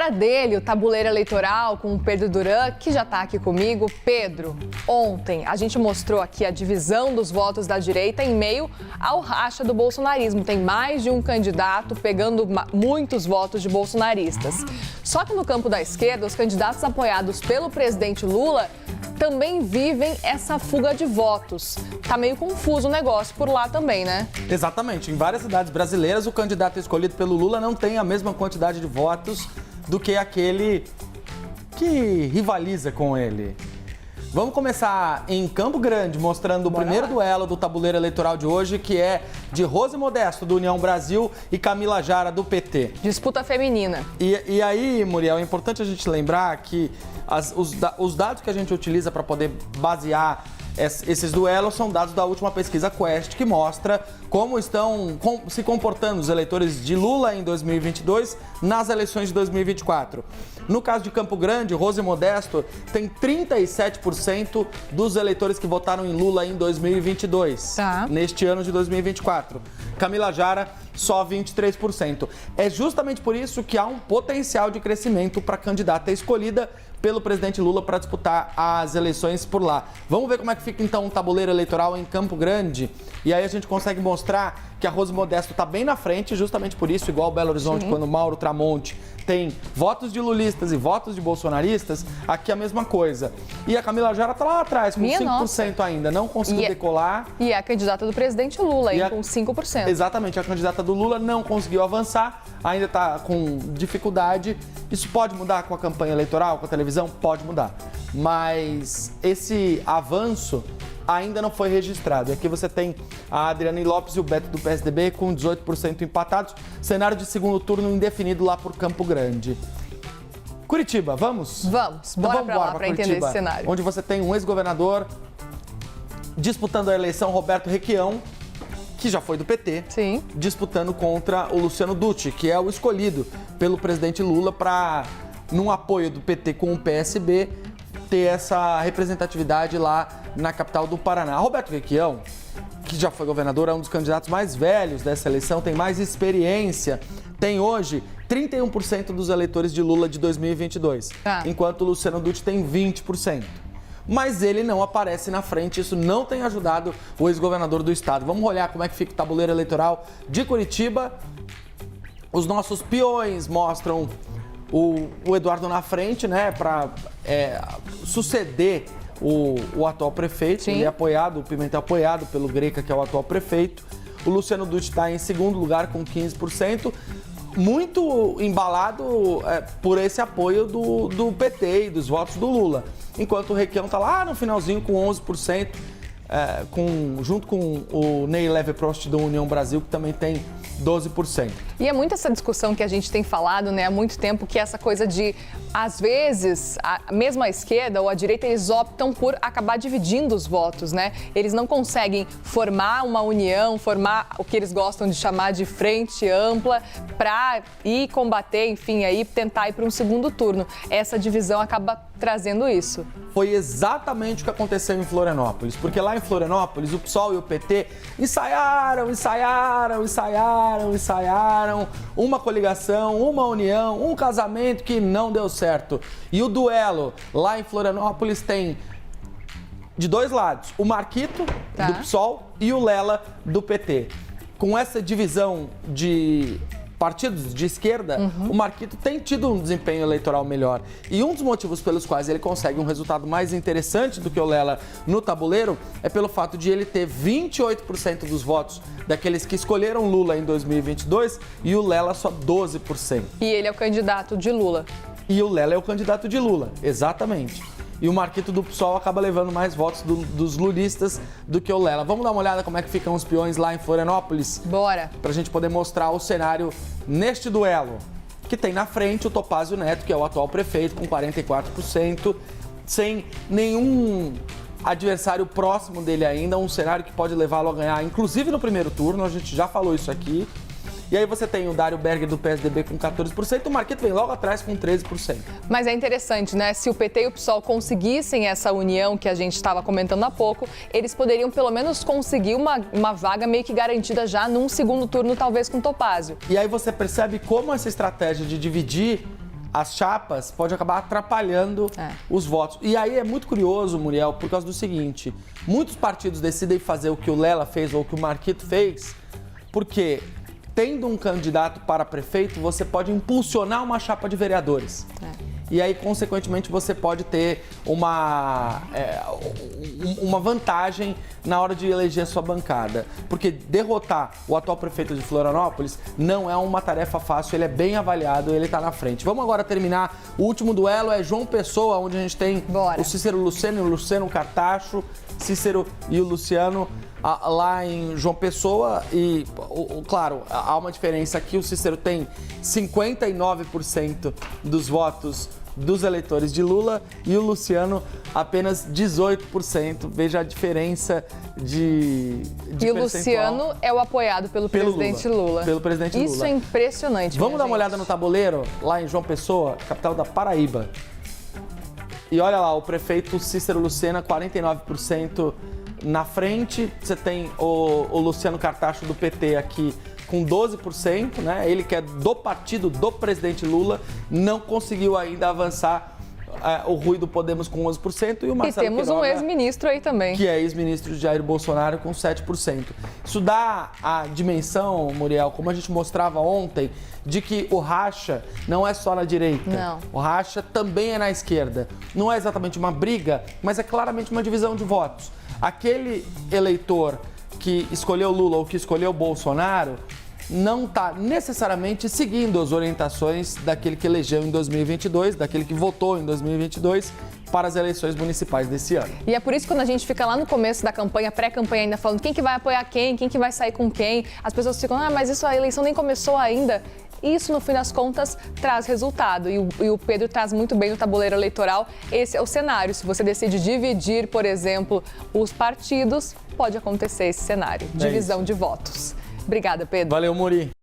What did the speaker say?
Agora dele, o tabuleiro eleitoral com o Pedro Duran, que já está aqui comigo. Pedro, ontem a gente mostrou aqui a divisão dos votos da direita em meio ao racha do bolsonarismo. Tem mais de um candidato pegando muitos votos de bolsonaristas. Só que no campo da esquerda, os candidatos apoiados pelo presidente Lula também vivem essa fuga de votos. Tá meio confuso o negócio por lá também, né? Exatamente. Em várias cidades brasileiras, o candidato escolhido pelo Lula não tem a mesma quantidade de votos do que aquele que rivaliza com ele. Vamos começar em Campo Grande, mostrando o primeiro duelo do tabuleiro eleitoral de hoje, que é de Rose Modesto, do União Brasil, e Camila Jara, do PT. Disputa feminina. E aí, Muriel, é importante a gente lembrar que os dados que a gente utiliza para poder basear esses duelos são dados da última pesquisa Quest, que mostra como estão se comportando os eleitores de Lula em 2022 nas eleições de 2024. No caso de Campo Grande, Rose Modesto tem 37% dos eleitores que votaram em Lula em 2022, neste ano de 2024. Camila Jara, só 23%. É justamente por isso que há um potencial de crescimento para a candidata escolhida pelo presidente Lula para disputar as eleições por lá. Vamos ver como é que fica então o tabuleiro eleitoral em Campo Grande. E aí a gente consegue mostrar que a Rose Modesto está bem na frente, justamente por isso, igual Belo Horizonte, quando Mauro Tramonte tem votos de lulistas e votos de bolsonaristas, aqui a mesma coisa. E a Camila Jara está lá atrás, com 5% ainda, não conseguiu decolar. E é a candidata do presidente Lula, aí, com 5%. Exatamente, a candidata do Lula não conseguiu avançar, ainda está com dificuldade. Isso pode mudar com a campanha eleitoral, com a televisão? Pode mudar. Mas esse avanço ainda não foi registrado. Aqui você tem a Adriane Lopes e o Beto do PSDB com 18% empatados. Cenário de segundo turno indefinido lá por Campo Grande. Curitiba, vamos? Vamos, bora pra lá para entender esse cenário. Onde você tem um ex-governador disputando a eleição, Roberto Requião, que já foi do PT, disputando contra o Luciano Dutti, que é o escolhido pelo presidente Lula para, num apoio do PT com o PSB, ter essa representatividade lá na capital do Paraná. Roberto Requião, que já foi governador, é um dos candidatos mais velhos dessa eleição, tem mais experiência, tem hoje 31% dos eleitores de Lula de 2022, enquanto o Luciano Dutti tem 20%. Mas ele não aparece na frente, isso não tem ajudado o ex-governador do estado. Vamos olhar como é que fica o tabuleiro eleitoral de Curitiba. Os nossos peões mostram o Eduardo na frente, né, para suceder o atual prefeito. Ele é apoiado, o Pimentel é apoiado pelo Greca, que é o atual prefeito. O Luciano Dutti está em segundo lugar com 15%, muito embalado por esse apoio do PT e dos votos do Lula. Enquanto o Requião está lá no finalzinho com 11%, junto com o Ney Leveprost do União Brasil, que também tem 12%. E é muito essa discussão que a gente tem falado, né, há muito tempo, que essa coisa de, às vezes, mesmo a esquerda ou a direita, eles optam por acabar dividindo os votos, né? Eles não conseguem formar uma união, formar o que eles gostam de chamar de frente ampla para ir combater, enfim, aí tentar ir para um segundo turno. Essa divisão acaba trazendo isso. Foi exatamente o que aconteceu em Florianópolis, porque lá em Florianópolis o PSOL e o PT ensaiaram uma coligação, uma união, um casamento que não deu certo. E o duelo lá em Florianópolis tem de dois lados, o Marquito do PSOL e o Lela do PT. Com essa divisão de partidos de esquerda, o Marquito tem tido um desempenho eleitoral melhor. E um dos motivos pelos quais ele consegue um resultado mais interessante do que o Lela no tabuleiro é pelo fato de ele ter 28% dos votos daqueles que escolheram Lula em 2022 e o Lela só 12%. E ele é o candidato de Lula. E o Lela é o candidato de Lula, exatamente. E o Marquito do PSOL acaba levando mais votos dos lulistas do que o Lela. Vamos dar uma olhada como é que ficam os peões lá em Florianópolis? Bora! Pra gente poder mostrar o cenário neste duelo, que tem na frente o Topázio Neto, que é o atual prefeito, com 44%, sem nenhum adversário próximo dele ainda, um cenário que pode levá-lo a ganhar, inclusive no primeiro turno, a gente já falou isso aqui. E aí você tem o Dário Berger do PSDB com 14%, o Marquito vem logo atrás com 13%. Mas é interessante, né? Se o PT e o PSOL conseguissem essa união que a gente estava comentando há pouco, eles poderiam pelo menos conseguir uma vaga meio que garantida já num segundo turno, talvez com Topázio. E aí você percebe como essa estratégia de dividir as chapas, pode acabar atrapalhando os votos. E aí é muito curioso, Muriel, por causa do seguinte, muitos partidos decidem fazer o que o Lela fez ou o que o Marquito fez, porque tendo um candidato para prefeito, você pode impulsionar uma chapa de vereadores. E aí, consequentemente, você pode ter uma vantagem na hora de eleger sua bancada. Porque derrotar o atual prefeito de Florianópolis não é uma tarefa fácil, ele é bem avaliado, ele está na frente. Vamos agora terminar. O último duelo é João Pessoa, onde a gente tem o Cícero Lucena e o Luciano Cartacho. Cícero e o Luciano lá em João Pessoa. E, claro, há uma diferença aqui. O Cícero tem 59% dos votos dos eleitores de Lula e o Luciano apenas 18%. Veja a diferença de E o Luciano é o apoiado pelo presidente Lula. Pelo presidente Lula. Isso é impressionante. Vamos dar uma olhada no tabuleiro lá em João Pessoa, capital da Paraíba. E olha lá, o prefeito Cícero Lucena, 49% na frente. Você tem o Luciano Cartacho do PT aqui com 12%, né? Ele que é do partido do presidente Lula, não conseguiu ainda avançar. O Rui do Podemos com 11% e o Marcelo Queiroga, um ex-ministro aí também. Que é ex-ministro de Jair Bolsonaro com 7%. Isso dá a dimensão, Muriel, como a gente mostrava ontem, de que o racha não é só na direita. Não. O racha também é na esquerda. Não é exatamente uma briga, mas é claramente uma divisão de votos. Aquele eleitor que escolheu Lula ou que escolheu Bolsonaro não está necessariamente seguindo as orientações daquele que elegeu em 2022, daquele que votou em 2022 para as eleições municipais desse ano. E é por isso que quando a gente fica lá no começo da campanha, pré-campanha ainda falando quem que vai apoiar quem que vai sair com quem, as pessoas ficam, mas isso a eleição nem começou ainda. Isso, no fim das contas, traz resultado. E o Pedro traz muito bem no tabuleiro eleitoral. Esse é o cenário. Se você decide dividir, por exemplo, os partidos, pode acontecer esse cenário. Divisão de votos. Obrigada, Pedro. Valeu, Muri.